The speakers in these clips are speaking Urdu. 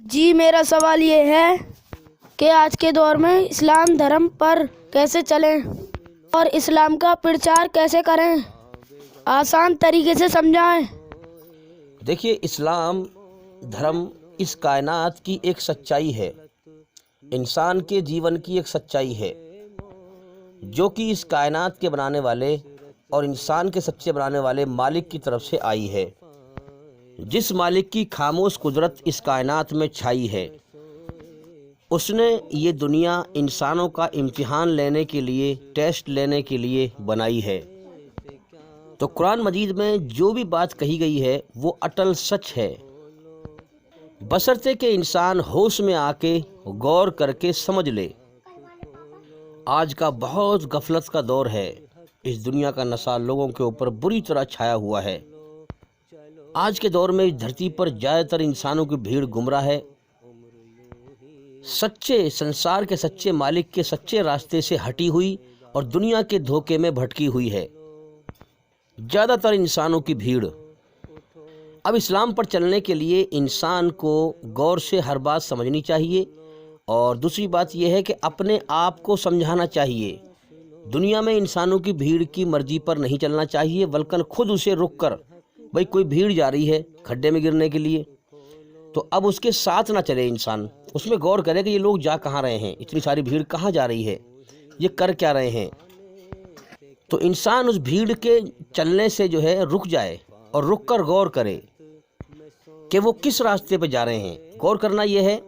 جی میرا سوال یہ ہے کہ آج کے دور میں اسلام دھرم پر کیسے چلیں اور اسلام کا پرچار کیسے کریں، آسان طریقے سے سمجھائیں۔ دیکھیے، اسلام دھرم اس کائنات کی ایک سچائی ہے، انسان کے جیون کی ایک سچائی ہے، جو کہ اس کائنات کے بنانے والے اور انسان کے سچے بنانے والے مالک کی طرف سے آئی ہے۔ جس مالک کی خاموش قدرت اس کائنات میں چھائی ہے، اس نے یہ دنیا انسانوں کا امتحان لینے کے لیے، ٹیسٹ لینے کے لیے بنائی ہے۔ تو قرآن مجید میں جو بھی بات کہی گئی ہے وہ اٹل سچ ہے، بشرطے کہ انسان ہوش میں آ کے غور کر کے سمجھ لے۔ آج کا بہت غفلت کا دور ہے، اس دنیا کا نشہ لوگوں کے اوپر بری طرح چھایا ہوا ہے۔ آج کے دور میں اس دھرتی پر زیادہ تر انسانوں کی بھیڑ گمراہ ہے، سچے سنسار کے سچے مالک کے سچے راستے سے ہٹی ہوئی اور دنیا کے دھوکے میں بھٹکی ہوئی ہے زیادہ تر انسانوں کی بھیڑ۔ اب اسلام پر چلنے کے لیے انسان کو غور سے ہر بات سمجھنی چاہیے، اور دوسری بات یہ ہے کہ اپنے آپ کو سمجھانا چاہیے۔ دنیا میں انسانوں کی بھیڑ کی مرضی پر نہیں چلنا چاہیے، بلکہ خود اسے رک کر، بھئی کوئی بھیڑ جا رہی ہے کھڈے میں گرنے کے لیے، تو اب اس کے ساتھ نہ چلے انسان، اس میں غور کرے کہ یہ لوگ جا کہاں رہے ہیں، اتنی ساری بھیڑ کہاں جا رہی ہے، یہ کر کیا رہے ہیں۔ تو انسان اس بھیڑ کے چلنے سے جو ہے رک جائے اور رک کر غور کرے کہ وہ کس راستے پہ جا رہے ہیں۔ غور کرنا یہ ہے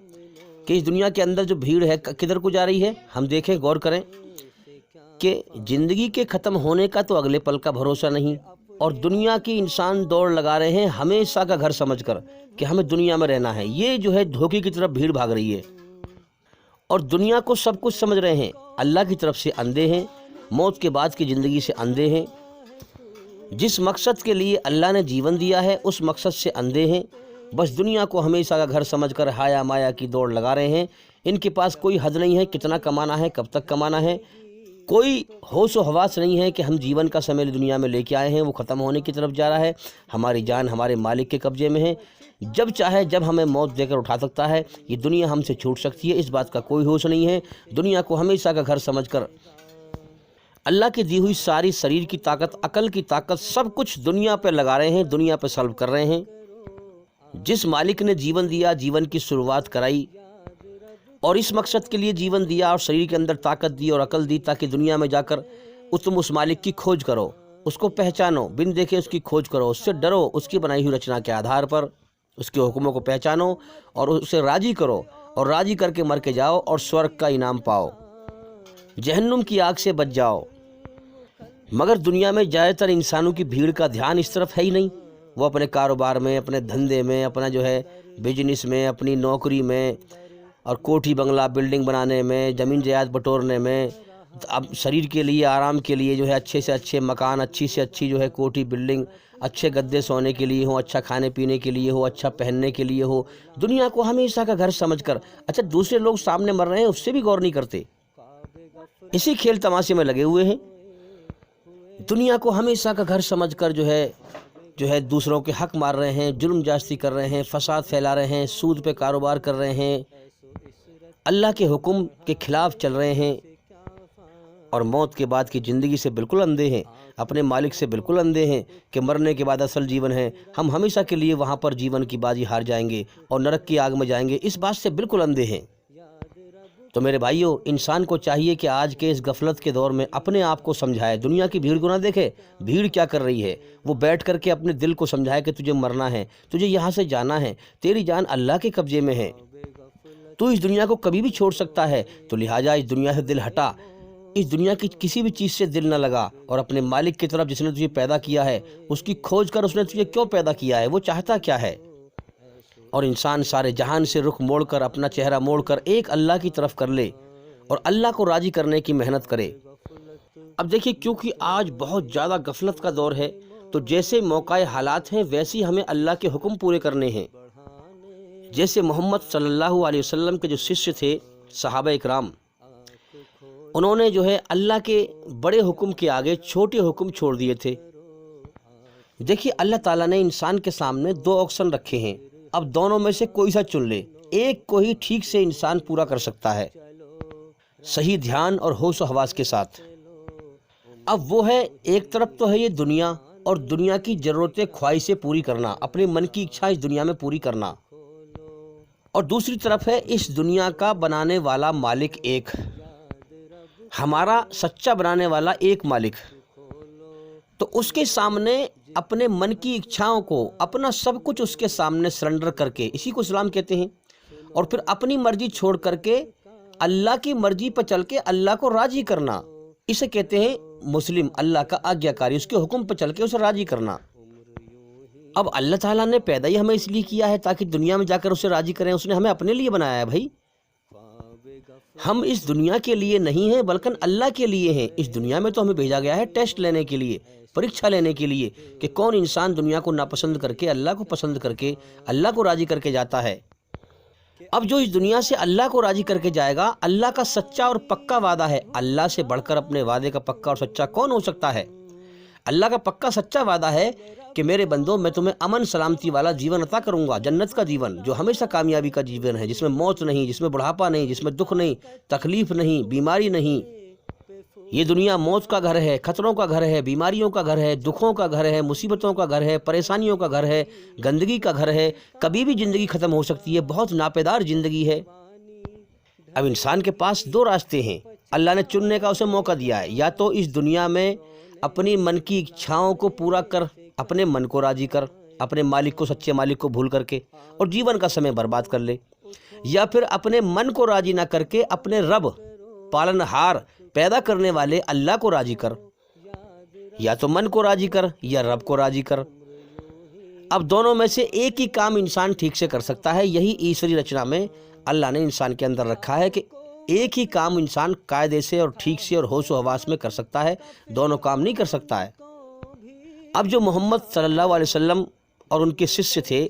کہ اس دنیا کے اندر جو بھیڑ ہے کدھر کو جا رہی ہے، ہم دیکھیں، غور کریں کہ زندگی کے ختم ہونے کا تو اگلے پل کا بھروسہ نہیں، اور دنیا کی انسان دوڑ لگا رہے ہیں ہمیشہ کا گھر سمجھ کر کہ ہمیں دنیا میں رہنا ہے۔ یہ جو ہے دھوکے کی طرف بھیڑ بھاگ رہی ہے، اور دنیا کو سب کچھ سمجھ رہے ہیں، اللہ کی طرف سے اندھے ہیں، موت کے بعد کی زندگی سے اندھے ہیں، جس مقصد کے لیے اللہ نے جیون دیا ہے اس مقصد سے اندھے ہیں، بس دنیا کو ہمیشہ کا گھر سمجھ کر ہایا مایا کی دوڑ لگا رہے ہیں۔ ان کے پاس کوئی حد نہیں ہے کتنا کمانا ہے، کب تک کمانا ہے، کوئی ہوش و حواس نہیں ہے کہ ہم جیون کا سمے دنیا میں لے کے آئے ہیں، وہ ختم ہونے کی طرف جا رہا ہے، ہماری جان ہمارے مالک کے قبضے میں ہے، جب چاہے جب ہمیں موت دے کر اٹھا سکتا ہے، یہ دنیا ہم سے چھوٹ سکتی ہے، اس بات کا کوئی ہوش نہیں ہے۔ دنیا کو ہمیشہ کا گھر سمجھ کر اللہ کی دی ہوئی ساری شریر کی طاقت، عقل کی طاقت، سب کچھ دنیا پہ لگا رہے ہیں، دنیا پہ سلب کر رہے ہیں۔ جس مالک نے جیون دیا، جیون کی شروعات کرائی اور اس مقصد کے لیے جیون دیا اور شریر کے اندر طاقت دی اور عقل دی تاکہ دنیا میں جا کر تم اس مالک کی کھوج کرو، اس کو پہچانو، بن دیکھے اس کی کھوج کرو، اس سے ڈرو، اس کی بنائی ہوئی رچنا کے آدھار پر اس کے حکموں کو پہچانو اور اسے راضی کرو، اور راضی کر کے مر کے جاؤ اور سورگ کا انعام پاؤ، جہنم کی آگ سے بچ جاؤ۔ مگر دنیا میں زیادہ تر انسانوں کی بھیڑ کا دھیان اس طرف ہے ہی نہیں، وہ اپنے کاروبار میں، اپنے دھندے میں، اپنا جو ہے بزنس میں، اپنی نوکری میں، اور کوٹھی بنگلہ بلڈنگ بنانے میں، زمین جائیداد بٹورنے میں، اب شریر کے لیے، آرام کے لیے جو ہے اچھے سے اچھے مکان، اچھی سے اچھی جو ہے کوٹھی بلڈنگ، اچھے گدے سونے کے لیے ہو، اچھا کھانے پینے کے لیے ہو، اچھا پہننے کے لیے ہو، دنیا کو ہمیشہ کا گھر سمجھ کر، اچھا دوسرے لوگ سامنے مر رہے ہیں اس سے بھی غور نہیں کرتے، اسی کھیل تماشے میں لگے ہوئے ہیں۔ دنیا کو ہمیشہ کا گھر سمجھ کر جو ہے دوسروں کے حق مار رہے ہیں، ظلم جاستی کر رہے ہیں، فساد پھیلا رہے ہیں، سود پہ کاروبار کر رہے ہیں، اللہ کے حکم کے خلاف چل رہے ہیں، اور موت کے بعد کی زندگی سے بالکل اندھے ہیں، اپنے مالک سے بالکل اندھے ہیں کہ مرنے کے بعد اصل جیون ہے، ہم ہمیشہ کے لیے وہاں پر جیون کی بازی ہار جائیں گے اور نرک کی آگ میں جائیں گے، اس بات سے بالکل اندھے ہیں۔ تو میرے بھائیوں، انسان کو چاہیے کہ آج کے اس غفلت کے دور میں اپنے آپ کو سمجھائے، دنیا کی بھیڑ کو نہ دیکھے، بھیڑ کیا کر رہی ہے، وہ بیٹھ کر کے اپنے دل کو سمجھائے کہ تجھے مرنا ہے، تجھے یہاں سے جانا ہے، تیری جان اللہ کے قبضے میں ہے، تو اس دنیا کو کبھی بھی چھوڑ سکتا ہے، تو لہٰذا اس دنیا سے دل ہٹا، اس دنیا کی کسی بھی چیز سے دل نہ لگا، اور اپنے مالک کی طرف جس نے تجھے پیدا کیا ہے اس کی کھوج کر، اس نے تجھے کیوں پیدا کیا ہے، وہ چاہتا کیا ہے، اور انسان سارے جہان سے رخ موڑ کر، اپنا چہرہ موڑ کر ایک اللہ کی طرف کر لے اور اللہ کو راضی کرنے کی محنت کرے۔ اب دیکھیے، کیونکہ آج بہت زیادہ غفلت کا دور ہے، تو جیسے موقع حالات ہیں ویسے ہمیں اللہ کے حکم پورے کرنے ہیں۔ جیسے محمد صلی اللہ علیہ وسلم کے جو ششیہ تھے، صحابہ اکرام، انہوں نے جو ہے اللہ کے بڑے حکم کے آگے چھوٹے حکم چھوڑ دیے تھے۔ دیکھیے، اللہ تعالیٰ نے انسان کے سامنے دو آپشن رکھے ہیں، اب دونوں میں سے کوئی سا چن لے، ایک کو ہی ٹھیک سے انسان پورا کر سکتا ہے، صحیح دھیان اور ہوش و حواس کے ساتھ۔ اب وہ ہے، ایک طرف تو ہے یہ دنیا اور دنیا کی ضرورتیں خواہشیں پوری کرنا، اپنے من کی اچھا اس دنیا میں پوری کرنا، اور دوسری طرف ہے اس دنیا کا بنانے والا مالک ایک، ہمارا سچا بنانے والا ایک مالک۔ تو اس کے سامنے اپنے من کی اچھاؤں کو، اپنا سب کچھ اس کے سامنے سرنڈر کر کے، اسی کو اسلام کہتے ہیں، اور پھر اپنی مرضی چھوڑ کر کے اللہ کی مرضی پر چل کے اللہ کو راضی کرنا، اسے کہتے ہیں مسلم، اللہ کا آگیا کاری، اس کے حکم پر چل کے اسے راضی کرنا۔ اب اللہ تعالیٰ نے پیدا ہی ہمیں اس لیے کیا ہے تاکہ دنیا میں جا کر اسے راضی کریں، اس نے ہمیں اپنے لیے بنایا ہے بھائی۔ ہم اس دنیا کے لیے نہیں ہیں بلکہ اللہ کے لیے ہیں۔ اس دنیا میں تو ہمیں بھیجا گیا ہے ٹیسٹ لینے کے لیے، پریکشا لینے کے لیے، کہ کون انسان دنیا کو ناپسند کر کے اللہ کو پسند کر کے اللہ کو راضی کر کے جاتا ہے۔ اب جو اس دنیا سے اللہ کو راضی کر کے جائے گا، اللہ کا سچا اور پکا وعدہ ہے، اللہ سے بڑھ کر اپنے وعدے کا پکا اور سچا کون ہو سکتا ہے؟ اللہ کا پکا سچا وعدہ ہے کہ میرے بندو، میں تمہیں امن سلامتی والا جیون عطا کروں گا، جنت کا جیون، جو ہمیشہ کامیابی کا جیون ہے، جس میں موت نہیں، جس میں بڑھاپا نہیں، جس میں دکھ نہیں، تکلیف نہیں، بیماری نہیں۔ یہ دنیا موت کا گھر ہے، خطروں کا گھر ہے، بیماریوں کا گھر ہے، دکھوں کا گھر ہے، مصیبتوں کا گھر ہے، پریشانیوں کا گھر ہے، گندگی کا گھر ہے، کبھی بھی زندگی ختم ہو سکتی ہے، بہت ناپیدار زندگی ہے۔ اب انسان کے پاس دو راستے ہیں، اللہ نے چننے کا اسے موقع دیا ہے، یا تو اس دنیا میں اپنی من کی اچھاؤں کو پورا کر، اپنے من کو راضی کر، اپنے مالک کو، سچے مالک کو بھول کر کے، اور جیون کا سمے برباد کر لے، یا پھر اپنے من کو راضی نہ کر کے اپنے رب، پالنہار، پیدا کرنے والے اللہ کو راضی کر، یا تو من کو راضی کر یا رب کو راضی کر۔ اب دونوں میں سے ایک ہی کام انسان ٹھیک سے کر سکتا ہے، یہی ایشوری رچنا میں اللہ نے انسان کے اندر رکھا ہے کہ ایک ہی کام انسان قاعدے سے اور ٹھیک سے اور ہوش و حواس میں کر سکتا ہے، دونوں کام نہیں کر سکتا ہے۔ اب جو محمد صلی اللہ علیہ وسلم اور ان کے شیشیہ تھے،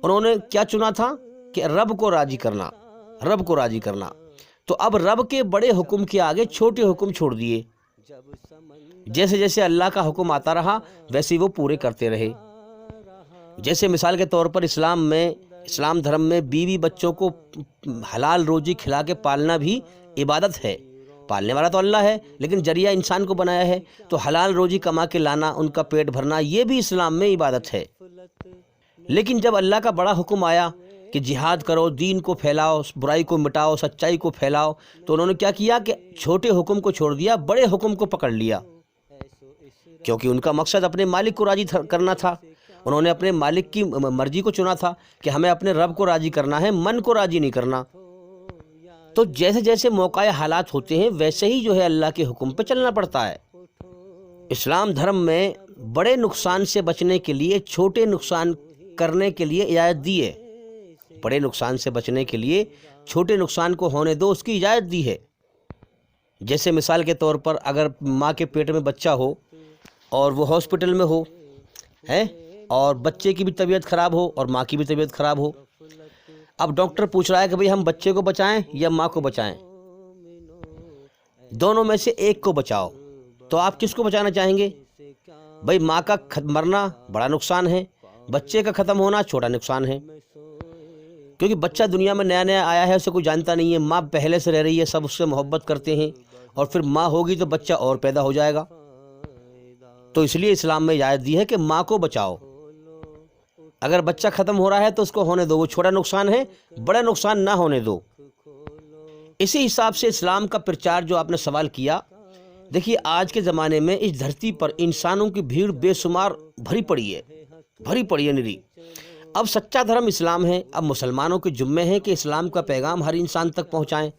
انہوں نے کیا چنا تھا کہ رب کو راضی کرنا، رب کو راضی کرنا۔ تو اب رب کے بڑے حکم کے آگے چھوٹے حکم چھوڑ دیے، جیسے جیسے اللہ کا حکم آتا رہا ویسے وہ پورے کرتے رہے۔ جیسے مثال کے طور پر اسلام دھرم میں بیوی بچوں کو حلال روزی کھلا کے پالنا بھی عبادت ہے، پالنے والا تو اللہ ہے لیکن ذریعہ انسان کو بنایا ہے، تو حلال روزی کما کے لانا، ان کا پیٹ بھرنا، یہ بھی اسلام میں عبادت ہے۔ لیکن جب اللہ کا بڑا حکم آیا کہ جہاد کرو، دین کو پھیلاؤ، برائی کو مٹاؤ، سچائی کو پھیلاؤ، تو انہوں نے کیا کیا کہ چھوٹے حکم کو چھوڑ دیا، بڑے حکم کو پکڑ لیا، کیونکہ ان کا مقصد اپنے مالک کو راضی کرنا تھا۔ انہوں نے اپنے مالک کی مرضی کو چنا تھا کہ ہمیں اپنے رب کو راضی کرنا ہے، من کو راضی نہیں کرنا۔ تو جیسے جیسے موقع حالات ہوتے ہیں ویسے ہی جو ہے اللہ کے حکم پہ چلنا پڑتا ہے۔ اسلام دھرم میں بڑے نقصان سے بچنے کے لیے چھوٹے نقصان کرنے کے لیے اجازت دی ہے، بڑے نقصان سے بچنے کے لیے چھوٹے نقصان کو ہونے دو، اس کی اجازت دی ہے۔ جیسے مثال کے طور پر اگر ماں کے پیٹ میں بچہ ہو اور وہ ہاسپٹل میں ہو ہے، اور بچے کی بھی طبیعت خراب ہو اور ماں کی بھی طبیعت خراب ہو، اب ڈاکٹر پوچھ رہا ہے کہ بھئی ہم بچے کو بچائیں یا ماں کو بچائیں، دونوں میں سے ایک کو بچاؤ، تو آپ کس کو بچانا چاہیں گے؟ بھئی ماں کا مرنا بڑا نقصان ہے، بچے کا ختم ہونا چھوٹا نقصان ہے، کیونکہ بچہ دنیا میں نیا نیا آیا ہے، اسے کوئی جانتا نہیں ہے، ماں پہلے سے رہ رہی ہے، سب اس سے محبت کرتے ہیں، اور پھر ماں ہوگی تو بچہ اور پیدا ہو جائے گا۔ تو اس لیے اسلام میں اجازت دی ہے کہ ماں کو بچاؤ۔ اگر بچہ ختم ہو رہا ہے تو اس کو ہونے دو، وہ چھوٹا نقصان ہے، بڑا نقصان نہ ہونے دو۔ اسی حساب سے اسلام کا پرچار جو آپ نے سوال کیا، دیکھیے آج کے زمانے میں اس دھرتی پر انسانوں کی بھیڑ بے شمار بھری پڑی ہے نری۔ اب سچا دھرم اسلام ہے، اب مسلمانوں کے ذمے ہے کہ اسلام کا پیغام ہر انسان تک پہنچائیں۔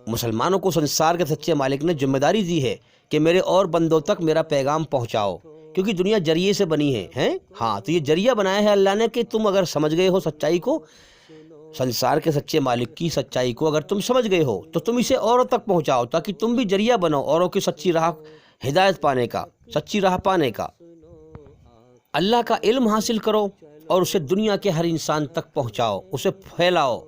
مسلمانوں کو سنسار کے سچے مالک نے ذمہ داری دی ہے کہ میرے اور بندوں تک میرا پیغام پہنچاؤ، کیونکہ دنیا ذریعے سے بنی ہے ہاں، تو یہ ذریعہ بنایا ہے اللہ نے کہ تم اگر سمجھ گئے ہو سچائی کو، سنسار کے سچے مالک کی سچائی کو اگر تم سمجھ گئے ہو تو تم اسے اوروں تک پہنچاؤ، تاکہ تم بھی ذریعہ بنو اوروں کی سچی راہ ہدایت پانے کا، سچی راہ پانے کا۔ اللہ کا علم حاصل کرو اور اسے دنیا کے ہر انسان تک پہنچاؤ، اسے پھیلاؤ،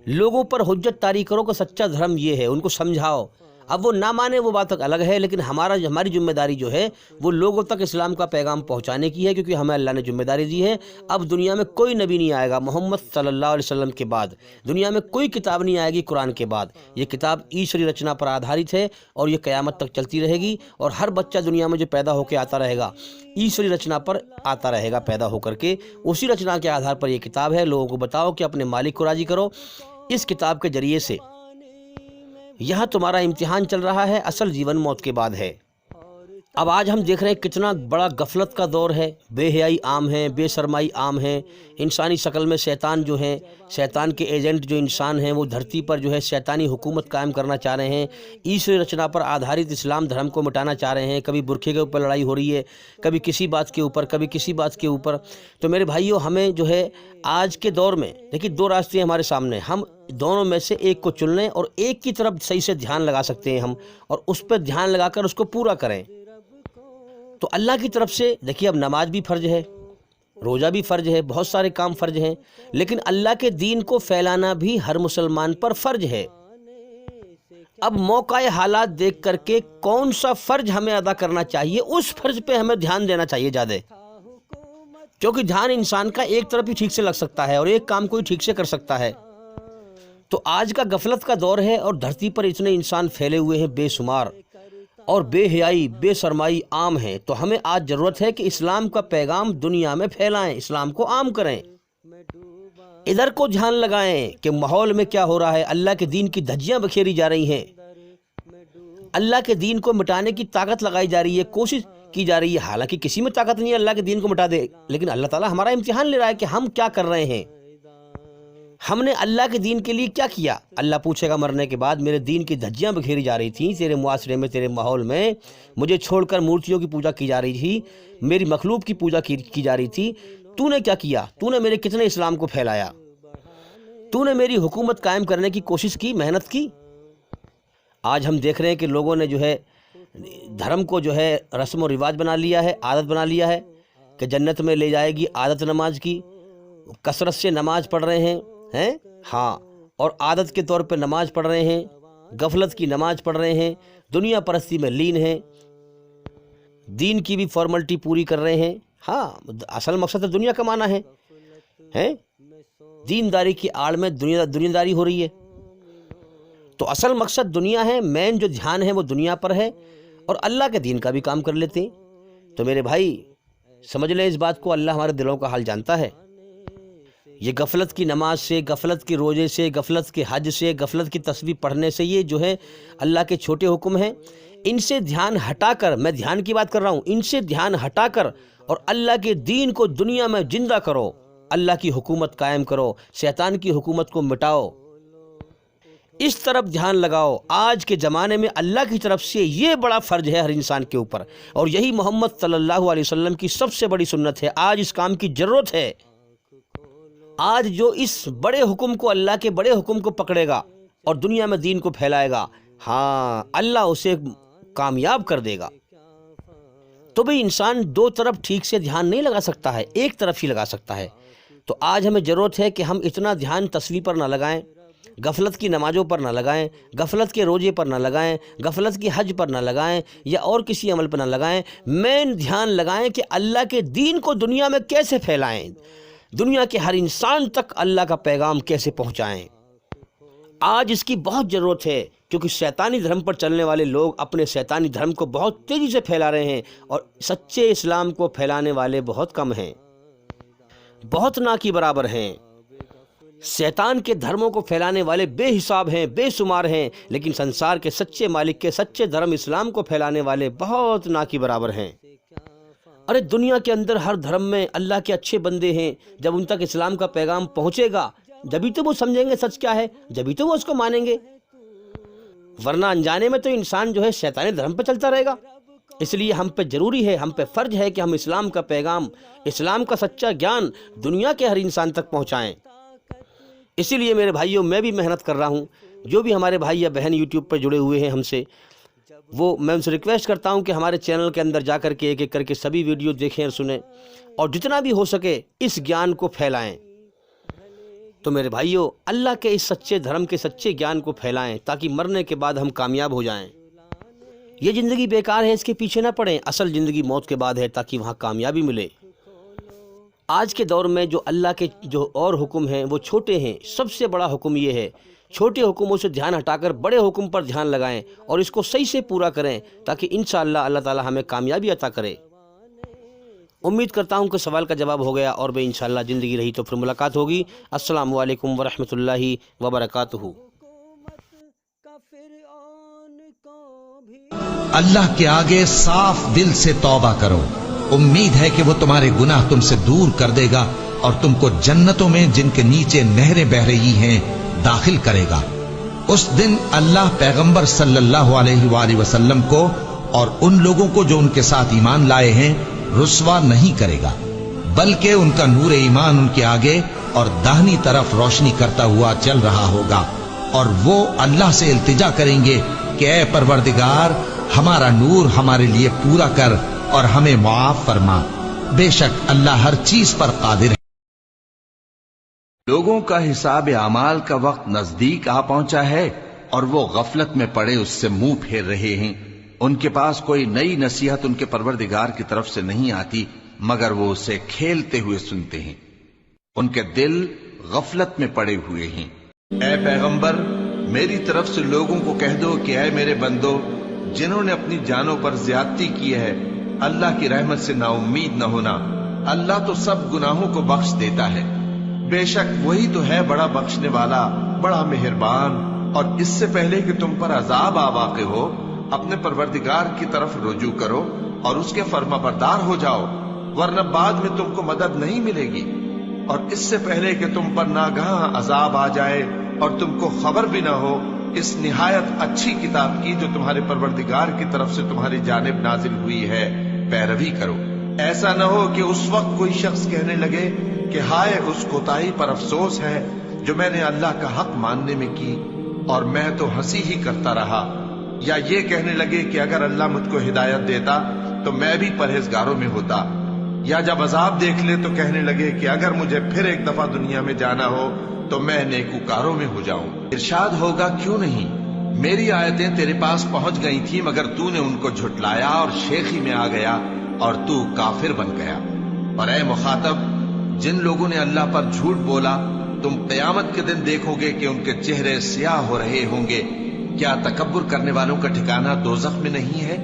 لوگوں پر حجت طاری کرو کہ سچا دھرم یہ ہے، ان کو سمجھاؤ، اب وہ نہ مانے وہ بات الگ ہے، لیکن ہماری ذمہ داری جو ہے وہ لوگوں تک اسلام کا پیغام پہنچانے کی ہے، کیونکہ ہمیں اللہ نے ذمہ داری دی ہے۔ اب دنیا میں کوئی نبی نہیں آئے گا محمد صلی اللہ علیہ وسلم کے بعد، دنیا میں کوئی کتاب نہیں آئے گی قرآن کے بعد۔ یہ کتاب ایشوری رچنا پر آدھارت ہے اور یہ قیامت تک چلتی رہے گی، اور ہر بچہ دنیا میں جو پیدا ہو کے آتا رہے گا ایشوری رچنا پر آتا رہے گا پیدا ہو کر کے، اسی رچنا کے آدھار پر یہ کتاب ہے۔ لوگوں کو بتاؤ کہ اپنے مالک کو راضی کرو۔ اس کتاب کے ذریعے سے یہاں تمہارا امتحان چل رہا ہے، اصل جیون موت کے بعد ہے۔ اب آج ہم دیکھ رہے ہیں کتنا بڑا غفلت کا دور ہے، بے حیائی عام ہے، بے شرمائی عام ہے، انسانی شکل میں شیطان جو ہیں، شیطان کے ایجنٹ جو انسان ہیں وہ دھرتی پر جو ہے شیطانی حکومت قائم کرنا چاہ رہے ہیں، ایشوری رچنا پر آدھارت اسلام دھرم کو مٹانا چاہ رہے ہیں۔ کبھی برقعے کے اوپر لڑائی ہو رہی ہے، کبھی کسی بات کے اوپر، کبھی کسی بات کے اوپر۔ تو میرے بھائیوں، ہمیں جو ہے آج کے دور میں دیکھیے دو راستے ہمارے سامنے، ہم دونوں میں سے ایک کو چن لیں اور ایک کی طرف صحیح سے دھیان لگا سکتے ہیں ہم، اور اس پہ دھیان لگا کر اس کو پورا کریں۔ تو اللہ کی طرف سے دیکھیے اب نماز بھی فرض ہے، روزہ بھی فرض ہے، بہت سارے کام فرض ہیں، لیکن اللہ کے دین کو پھیلانا بھی ہر مسلمان پر فرض ہے۔ اب موقع حالات دیکھ کر کے کون سا فرض ہمیں ادا کرنا چاہیے، اس فرض پہ ہمیں دھیان دینا چاہیے زیادہ، کیونکہ دھیان انسان کا ایک طرف ہی ٹھیک سے لگ سکتا ہے اور ایک کام کوئی ٹھیک سے کر سکتا ہے۔ تو آج کا غفلت کا دور ہے اور دھرتی پر اتنے انسان پھیلے ہوئے ہیں بے شمار، اور بے حیائی بے شرمائی عام ہے۔ تو ہمیں آج ضرورت ہے کہ اسلام کا پیغام دنیا میں پھیلائیں، اسلام کو عام کریں، ادھر کو دھیان لگائیں کہ ماحول میں کیا ہو رہا ہے۔ اللہ کے دین کی دھجیاں بکھیری جا رہی ہیں، اللہ کے دین کو مٹانے کی طاقت لگائی جا رہی ہے، کوشش کی جا رہی ہے، حالانکہ کسی میں طاقت نہیں ہے اللہ کے دین کو مٹا دے، لیکن اللہ تعالیٰ ہمارا امتحان لے رہا ہے کہ ہم کیا کر رہے ہیں، ہم نے اللہ کے دین کے لیے کیا کیا۔ اللہ پوچھے گا مرنے کے بعد، میرے دین کی دھجیاں بکھیری جا رہی تھیں تیرے معاشرے میں، تیرے ماحول میں، مجھے چھوڑ کر مورتیوں کی پوجا کی جا رہی تھی، میری مخلوق کی پوجا کی جا رہی تھی، تو نے کیا کیا؟ تو نے میرے کتنے اسلام کو پھیلایا؟ تو نے میری حکومت قائم کرنے کی کوشش کی، محنت کی؟ آج ہم دیکھ رہے ہیں کہ لوگوں نے جو ہے دھرم کو جو ہے رسم و رواج بنا لیا ہے، عادت بنا لیا ہے کہ جنت میں لے جائے گی عادت نماز کی، کثرت سے نماز پڑھ رہے ہیں ہاں، اور عادت کے طور پہ نماز پڑھ رہے ہیں، غفلت کی نماز پڑھ رہے ہیں، دنیا پرستی میں لین ہیں، دین کی بھی فارملٹی پوری کر رہے ہیں۔ ہاں، اصل مقصد تو دنیا کمانا ہے، دینداری کی آڑ میں دنیا داری ہو رہی ہے، تو اصل مقصد دنیا ہے، مین جو دھیان ہے وہ دنیا پر ہے، اور اللہ کے دین کا بھی کام کر لیتے ہیں۔ تو میرے بھائی سمجھ لیں اس بات کو، اللہ ہمارے دلوں کا حال جانتا ہے۔ یہ غفلت کی نماز سے، غفلت کے روزے سے، غفلت کے حج سے، غفلت کی تسبیح پڑھنے سے، یہ جو ہے اللہ کے چھوٹے حکم ہیں، ان سے دھیان ہٹا کر، میں دھیان کی بات کر رہا ہوں، ان سے دھیان ہٹا کر اور اللہ کے دین کو دنیا میں زندہ کرو، اللہ کی حکومت قائم کرو، شیطان کی حکومت کو مٹاؤ، اس طرف دھیان لگاؤ۔ آج کے زمانے میں اللہ کی طرف سے یہ بڑا فرض ہے ہر انسان کے اوپر، اور یہی محمد صلی اللہ علیہ وسلم کی سب سے بڑی سنت ہے۔ آج اس کام کی ضرورت ہے۔ آج جو اس بڑے حکم کو، اللہ کے بڑے حکم کو پکڑے گا اور دنیا میں دین کو پھیلائے گا، ہاں اللہ اسے کامیاب کر دے گا۔ تو بھئی انسان دو طرف ٹھیک سے دھیان نہیں لگا سکتا ہے، ایک طرف ہی لگا سکتا ہے۔ تو آج ہمیں ضرورت ہے کہ ہم اتنا دھیان تسبیح پر نہ لگائیں، غفلت کی نمازوں پر نہ لگائیں، غفلت کے روزے پر نہ لگائیں، غفلت کی حج پر نہ لگائیں، یا اور کسی عمل پر نہ لگائیں، مین دھیان لگائیں کہ اللہ کے دین کو دنیا میں کیسے پھیلائیں، دنیا کے ہر انسان تک اللہ کا پیغام کیسے پہنچائیں۔ آج اس کی بہت ضرورت ہے، کیونکہ شیطانی دھرم پر چلنے والے لوگ اپنے شیطانی دھرم کو بہت تیزی سے پھیلا رہے ہیں، اور سچے اسلام کو پھیلانے والے بہت کم ہیں، بہت نہ کی برابر ہیں۔ شیطان کے دھرموں کو پھیلانے والے بے حساب ہیں، بے شمار ہیں، لیکن سنسار کے سچے مالک کے سچے دھرم اسلام کو پھیلانے والے بہت نہ کی برابر ہیں۔ ارے دنیا کے اندر ہر دھرم میں اللہ کے اچھے بندے ہیں، جب ان تک اسلام کا پیغام پہنچے گا جبھی تو وہ سمجھیں گے سچ کیا ہے، جبھی تو وہ اس کو مانیں گے، ورنہ انجانے میں تو انسان جو ہے شیطانی دھرم پہ چلتا رہے گا۔ اس لیے ہم پہ ضروری ہے، ہم پہ فرض ہے کہ ہم اسلام کا پیغام، اسلام کا سچا گیان دنیا کے ہر انسان تک پہنچائیں۔ اسی لیے میرے بھائیوں، میں بھی محنت کر رہا ہوں، جو بھی ہمارے بھائی یا بہن یوٹیوب پہ جڑے ہوئے ہیں ہم سے، وہ میں ان سے ریکویسٹ کرتا ہوں کہ ہمارے چینل کے اندر جا کر کے ایک ایک کر کے سبھی ویڈیو دیکھیں اور سنیں، اور جتنا بھی ہو سکے اس گیان کو پھیلائیں۔ تو میرے بھائیوں، اللہ کے اس سچے دھرم کے سچے گیان کو پھیلائیں تاکہ مرنے کے بعد ہم کامیاب ہو جائیں۔ یہ زندگی بیکار ہے، اس کے پیچھے نہ پڑیں، اصل زندگی موت کے بعد ہے تاکہ وہاں کامیابی ملے۔ آج کے دور میں جو اللہ کے جو اور حکم ہیں وہ چھوٹے ہیں، سب سے بڑا حکم یہ ہے، چھوٹے حکموں سے دھیان ہٹا کر بڑے حکم پر دھیان لگائیں اور اس کو صحیح سے پورا کریں تاکہ انشاءاللہ اللہ تعالی ہمیں کامیابی عطا کرے۔ امید کرتا ہوں کہ سوال کا جواب ہو گیا، اور بے انشاءاللہ زندگی رہی تو پھر ملاقات ہوگی۔ السلام علیکم ورحمۃ اللہ وبرکاتہ۔ اللہ کے آگے صاف دل سے توبہ کرو، امید ہے کہ وہ تمہارے گناہ تم سے دور کر دے گا اور تم کو جنتوں میں جن کے نیچے نہریں بہ رہی ہیں داخل کرے گا۔ اس دن اللہ پیغمبر صلی اللہ علیہ وآلہ وسلم کو اور ان لوگوں کو جو ان کے ساتھ ایمان لائے ہیں رسوا نہیں کرے گا، بلکہ ان کا نور ایمان ان کے آگے اور داہنی طرف روشنی کرتا ہوا چل رہا ہوگا، اور وہ اللہ سے التجا کریں گے کہ اے پروردگار، ہمارا نور ہمارے لیے پورا کر اور ہمیں معاف فرما، بے شک اللہ ہر چیز پر قادر ہے۔ لوگوں کا حساب اعمال کا وقت نزدیک آ پہنچا ہے اور وہ غفلت میں پڑے اس سے منہ پھیر رہے ہیں۔ ان کے پاس کوئی نئی نصیحت ان کے پروردگار کی طرف سے نہیں آتی مگر وہ اسے کھیلتے ہوئے سنتے ہیں، ان کے دل غفلت میں پڑے ہوئے ہیں۔ اے پیغمبر، میری طرف سے لوگوں کو کہہ دو کہ اے میرے بندو، جنہوں نے اپنی جانوں پر زیادتی کی ہے، اللہ کی رحمت سے نا امید نہ ہونا، اللہ تو سب گناہوں کو بخش دیتا ہے، بے شک وہی تو ہے بڑا بخشنے والا، بڑا مہربان۔ اور اس سے پہلے کہ تم پر عذاب آ واقع ہو، اپنے پروردگار کی طرف رجوع کرو اور اس کے فرما بردار ہو جاؤ، ورنہ بعد میں تم کو مدد نہیں ملے گی۔ اور اس سے پہلے کہ تم پر ناگہاں عذاب آ جائے اور تم کو خبر بھی نہ ہو، اس نہایت اچھی کتاب کی جو تمہارے پروردگار کی طرف سے تمہاری جانب نازل ہوئی ہے پیروی کرو۔ ایسا نہ ہو کہ اس وقت کوئی شخص کہنے لگے کہ ہائے اس کوتاہی پر افسوس ہے جو میں نے اللہ کا حق ماننے میں کی، اور میں تو ہنسی ہی کرتا رہا، یا یہ کہنے لگے کہ اگر اللہ مجھ کو ہدایت دیتا تو میں بھی پرہیزگاروں میں ہوتا، یا جب عذاب دیکھ لے تو کہنے لگے کہ اگر مجھے پھر ایک دفعہ دنیا میں جانا ہو تو میں نیکوکاروں میں ہو جاؤں۔ ارشاد ہوگا کیوں نہیں، میری آیتیں تیرے پاس پہنچ گئی تھی مگر تو نے ان کو جھٹلایا اور شیخی میں آ گیا اور تو کافر بن گیا۔ اور اے مخاطب، جن لوگوں نے اللہ پر جھوٹ بولا تم قیامت کے دن دیکھو گے کہ ان کے چہرے سیاہ ہو رہے ہوں گے، کیا تکبر کرنے والوں کا ٹھکانہ دوزخ میں نہیں ہے؟